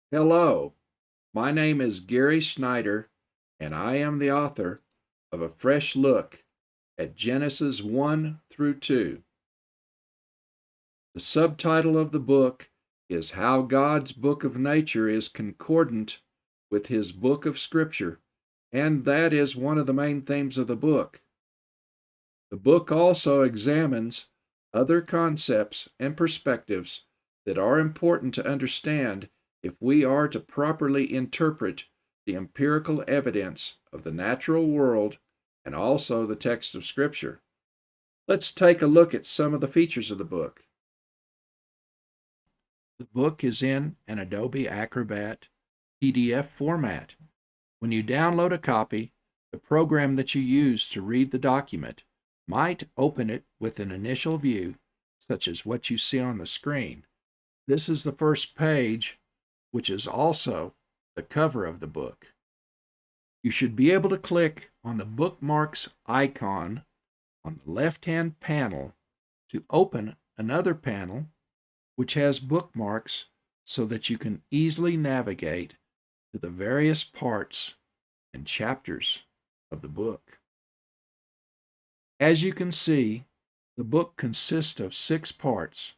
Hello, my name is Gary Snyder, and I am the author of A Fresh Look at Genesis 1 through 2. The subtitle of the book is How God's Book of Nature is Concordant with His Book of Scripture, and that is one of the main themes of the book. The book also examines other concepts and perspectives that are important to understand if we are to properly interpret the empirical evidence of the natural world and also the text of Scripture. Let's take a look at some of the features of the book. The book is in an Adobe Acrobat PDF format. When you download a copy, the program that you use to read the document might open it with an initial view, such as what you see on the screen. This is the first page, which is also the cover of the book. You should be able to click on the bookmarks icon on the left-hand panel to open another panel which has bookmarks so that you can easily navigate to the various parts and chapters of the book. As you can see, the book consists of 6 parts.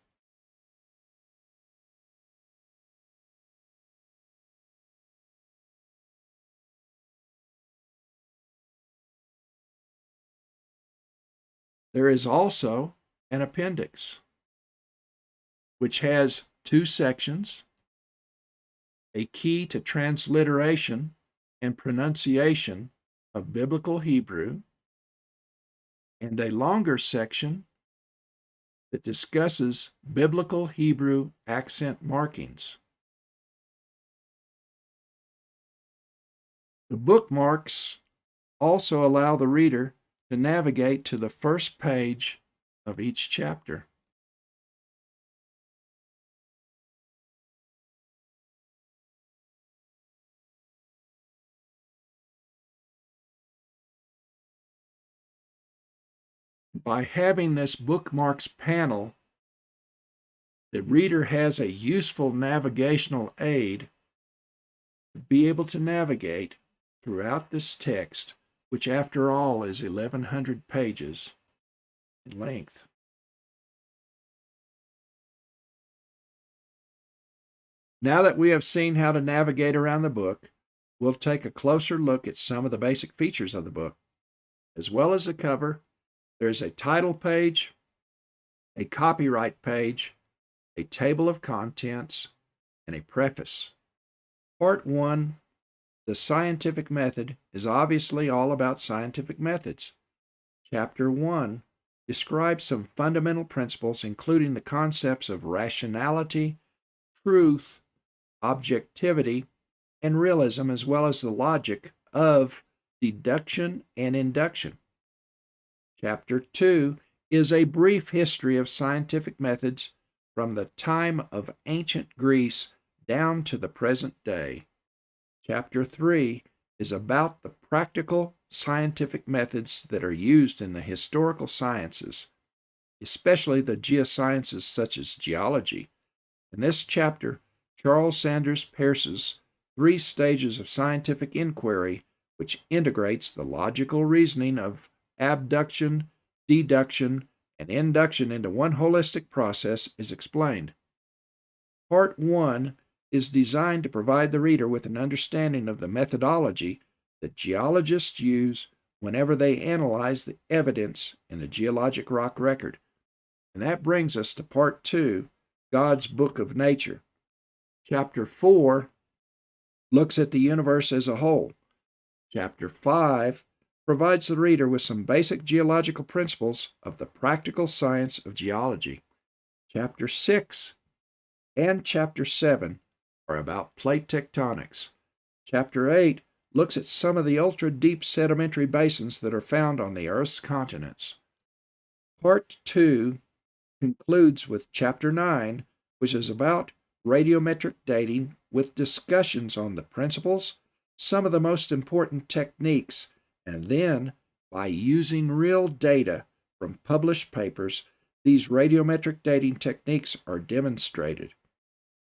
There is also an appendix, which has 2 sections, a key to transliteration and pronunciation of Biblical Hebrew, and a longer section that discusses Biblical Hebrew accent markings. The bookmarks also allow the reader to navigate to the first page of each chapter. By having this bookmarks panel, the reader has a useful navigational aid to be able to navigate throughout this text, which after all is 1,100 pages in length. Now that we have seen how to navigate around the book, we'll take a closer look at some of the basic features of the book. As well as the cover, there is a title page, a copyright page, a table of contents, and a preface. Part 1, the scientific method, is obviously all about scientific methods. Chapter 1 describes some fundamental principles, including the concepts of rationality, truth, objectivity, and realism, as well as the logic of deduction and induction. Chapter 2 is a brief history of scientific methods from the time of ancient Greece down to the present day. Chapter 3 is about the practical scientific methods that are used in the historical sciences, especially the geosciences such as geology. In this chapter, Charles Sanders Peirce's 3 stages of scientific inquiry, which integrates the logical reasoning of abduction, deduction, and induction into one holistic process, is explained. Part 1 is designed to provide the reader with an understanding of the methodology that geologists use whenever they analyze the evidence in the geologic rock record. And that brings us to Part 2, God's Book of Nature. Chapter 4 looks at the universe as a whole. Chapter 5 provides the reader with some basic geological principles of the practical science of geology. Chapter 6 and Chapter 7 are about plate tectonics. Chapter 8 looks at some of the ultra-deep sedimentary basins that are found on the Earth's continents. Part 2 concludes with Chapter 9, which is about radiometric dating with discussions on the principles, some of the most important techniques, and then, by using real data from published papers, these radiometric dating techniques are demonstrated.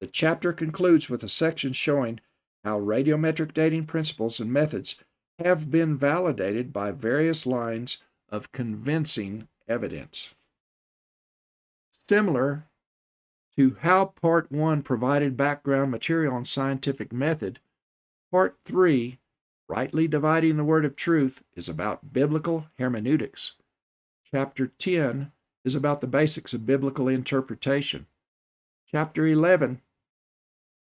The chapter concludes with a section showing how radiometric dating principles and methods have been validated by various lines of convincing evidence. Similar to how Part 1 provided background material on scientific method, Part 3, Rightly Dividing the Word of Truth, is about biblical hermeneutics. Chapter 10 is about the basics of biblical interpretation. Chapter 11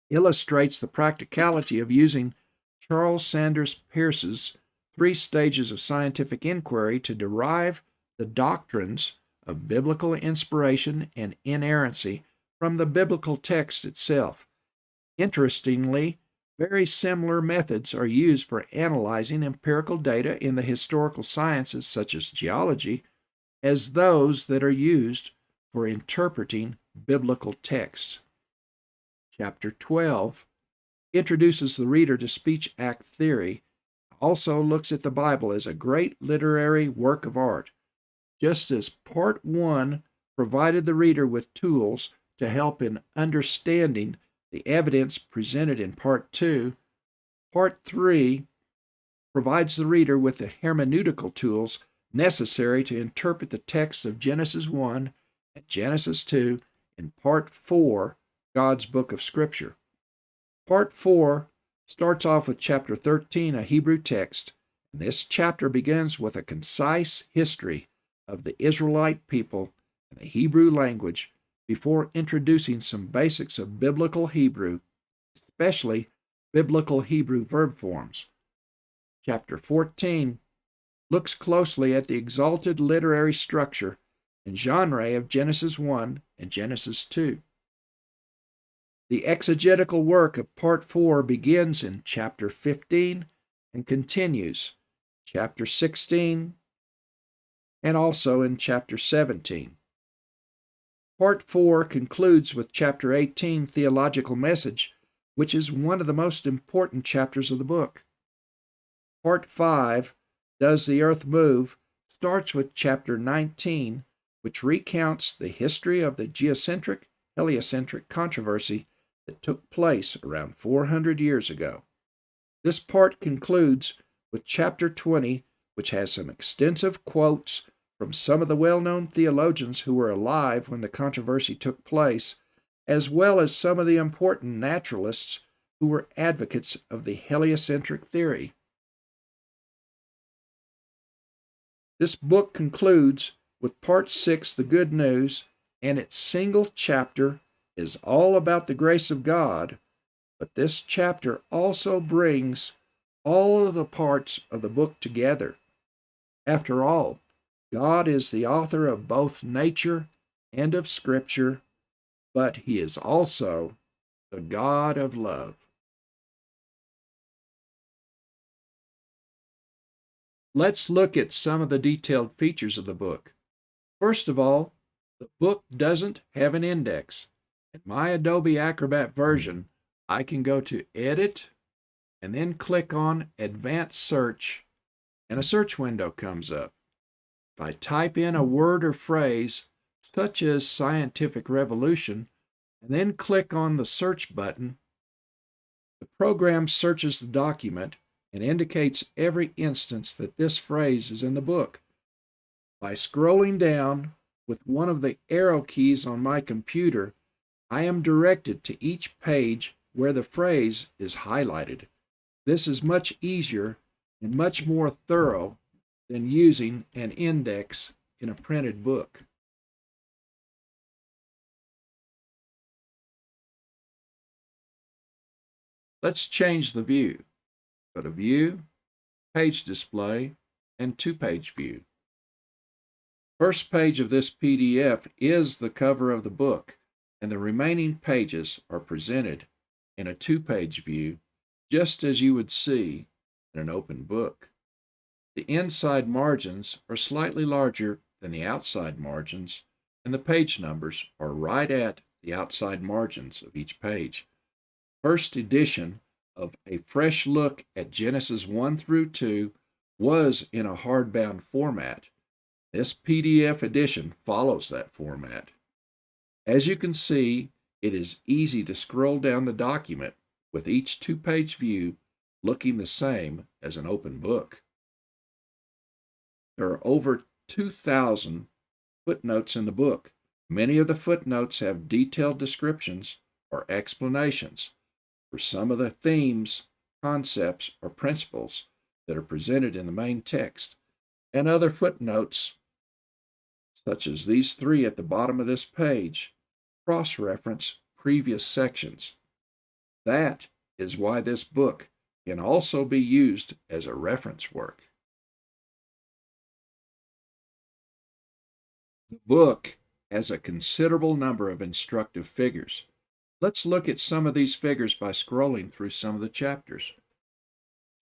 illustrates the practicality of using Charles Sanders Peirce's 3 stages of scientific inquiry to derive the doctrines of biblical inspiration and inerrancy from the biblical text itself. Interestingly, very similar methods are used for analyzing empirical data in the historical sciences such as geology as those that are used for interpreting biblical texts. Chapter 12 introduces the reader to speech act theory, also looks at the Bible as a great literary work of art. Just as Part 1 provided the reader with tools to help in understanding the evidence presented in Part 2, Part 3 provides the reader with the hermeneutical tools necessary to interpret the text of Genesis 1 and Genesis 2 in Part 4, God's Book of Scripture. Part 4 starts off with Chapter 13, a Hebrew text, and this chapter begins with a concise history of the Israelite people and the Hebrew language before introducing some basics of biblical Hebrew, especially biblical Hebrew verb forms. Chapter 14 looks closely at the exalted literary structure and genre of Genesis 1 and Genesis 2. The exegetical work of Part 4 begins in Chapter 15 and continues Chapter 16 and also in Chapter 17. Part 4 concludes with Chapter 18, Theological Message, which is one of the most important chapters of the book. Part 5, Does the Earth Move?, starts with Chapter 19, which recounts the history of the geocentric, heliocentric controversy that took place around 400 years ago. This part concludes with Chapter 20, which has some extensive quotes from some of the well-known theologians who were alive when the controversy took place, as well as some of the important naturalists who were advocates of the heliocentric theory. This book concludes with Part 6, The Good News, and its single chapter is all about the grace of God, but this chapter also brings all of the parts of the book together. After all, God is the author of both nature and of Scripture, but He is also the God of love. Let's look at some of the detailed features of the book. First of all, the book doesn't have an index. In my Adobe Acrobat version, I can go to Edit and then click on Advanced Search, and a search window comes up. If I type in a word or phrase, such as scientific revolution, and then click on the search button, the program searches the document and indicates every instance that this phrase is in the book. By scrolling down with one of the arrow keys on my computer, I am directed to each page where the phrase is highlighted. This is much easier and much more thorough than using an index in a printed book. Let's change the view. Go to View, Page Display, and Two-Page View. First page of this PDF is the cover of the book, and the remaining pages are presented in a two-page view, just as you would see in an open book. The inside margins are slightly larger than the outside margins, and the page numbers are right at the outside margins of each page. First edition of A Fresh Look at Genesis 1 through 2 was in a hardbound format. This PDF edition follows that format. As you can see, It is easy to scroll down the document with each two-page view looking the same as an open book. There are over 2,000 footnotes in the book. Many of the footnotes have detailed descriptions or explanations for some of the themes, concepts, or principles that are presented in the main text, and other footnotes, such as these three at the bottom of this page, cross-reference previous sections. That is why this book can also be used as a reference work. The book has a considerable number of instructive figures. Let's look at some of these figures by scrolling through some of the chapters.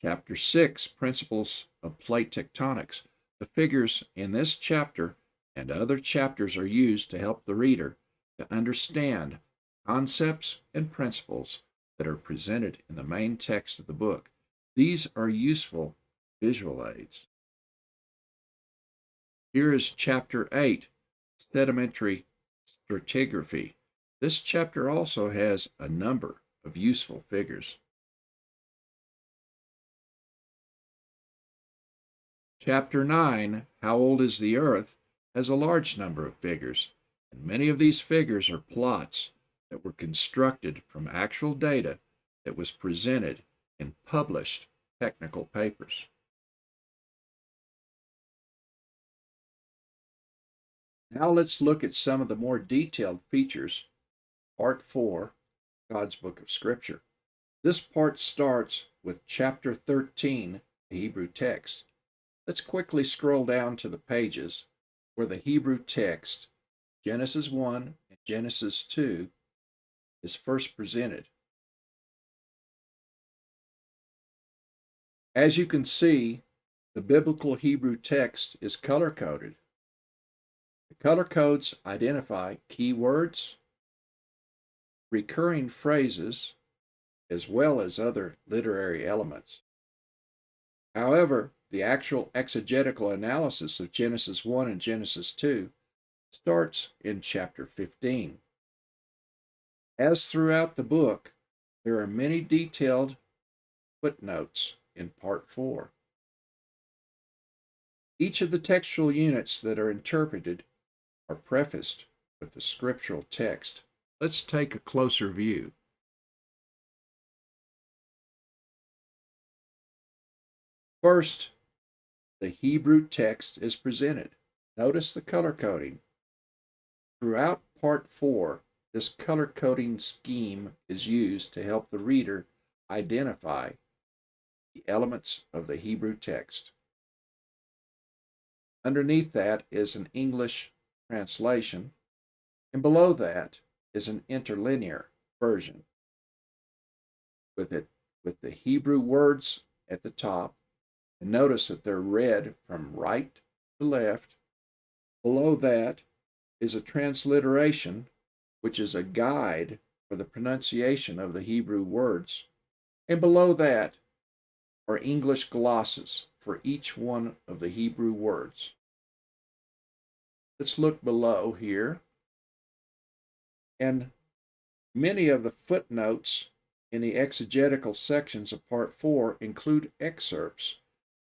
Chapter 6, Principles of Plate Tectonics. The figures in this chapter and other chapters are used to help the reader to understand concepts and principles that are presented in the main text of the book. These are useful visual aids. Here is Chapter 8, Sedimentary Stratigraphy. This chapter also has a number of useful figures. Chapter 9, How Old is the Earth, has a large number of figures, and many of these figures are plots that were constructed from actual data that was presented in published technical papers. Now let's look at some of the more detailed features. Part 4, God's Book of Scripture. This part starts with Chapter 13, the Hebrew text. Let's quickly scroll down to the pages where the Hebrew text, Genesis 1 and Genesis 2, is first presented. As you can see, the biblical Hebrew text is color-coded. The color codes identify key words, recurring phrases, as well as other literary elements. However, the actual exegetical analysis of Genesis 1 and Genesis 2 starts in chapter 15. As throughout the book, there are many detailed footnotes in Part 4. Each of the textual units that are interpreted are prefaced with the scriptural text. Let's take a closer view. First, the Hebrew text is presented. Notice the color coding. Throughout Part 4, this color coding scheme is used to help the reader identify the elements of the Hebrew text. Underneath that is an English translation, and below that is an interlinear version with the Hebrew words at the top. And notice that they're read from right to left. Below that is a transliteration, which is a guide for the pronunciation of the Hebrew words. And below that are English glosses for each one of the Hebrew words. Let's look below here. And many of the footnotes in the exegetical sections of Part 4 include excerpts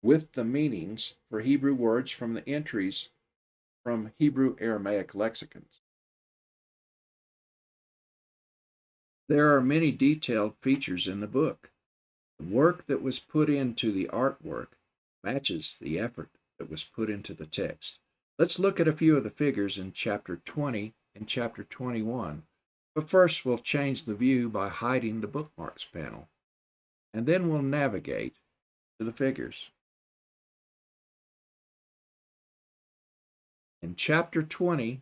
with the meanings for Hebrew words from the entries from Hebrew Aramaic lexicons. There are many detailed features in the book. The work that was put into the artwork matches the effort that was put into the text. Let's look at a few of the figures in Chapter 20 and Chapter 21. But first, we'll change the view by hiding the bookmarks panel, and then we'll navigate to the figures. In Chapter 20,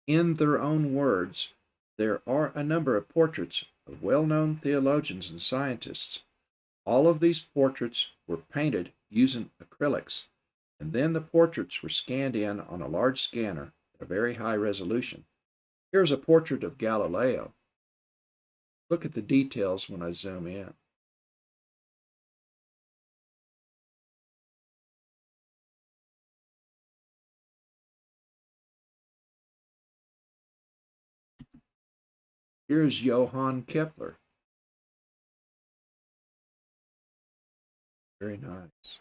in their own words, there are a number of portraits of well-known theologians and scientists. All of these portraits were painted using acrylics, and then the portraits were scanned in on a large scanner at a very high resolution. Here's a portrait of Galileo. Look at the details when I zoom in. Here's Johann Kepler. Very nice.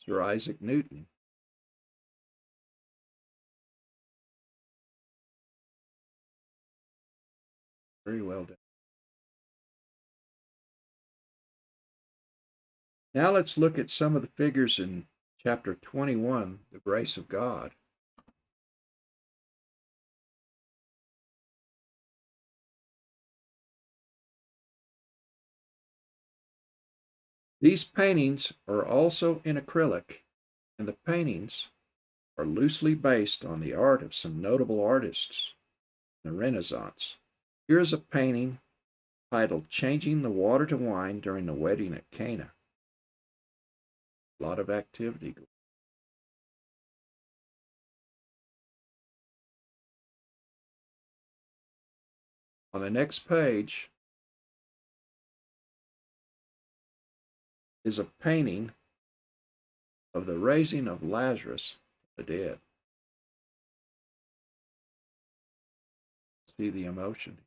Sir Isaac Newton. Very well done. Now let's look at some of the figures in chapter 21, the grace of God. These paintings are also in acrylic, and the paintings are loosely based on the art of some notable artists in the Renaissance. Here is a painting titled Changing the Water to Wine During the Wedding at Cana. A lot of activity. On the next page is a painting of the raising of Lazarus from the dead. See the emotion.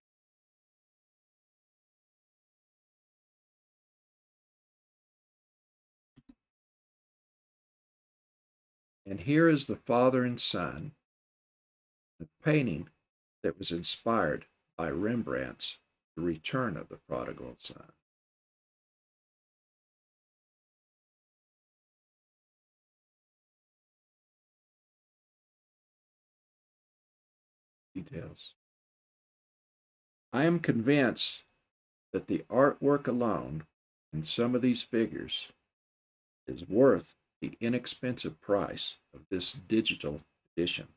And here is the Father and Son, a painting that was inspired by Rembrandt's The Return of the Prodigal Son. Details. I am convinced that the artwork alone in some of these figures is worth the inexpensive price of this digital edition.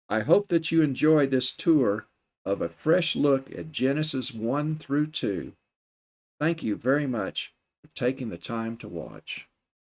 I hope that you enjoyed this tour of a fresh look at Genesis 1 through 2. Thank you very much for taking the time to watch.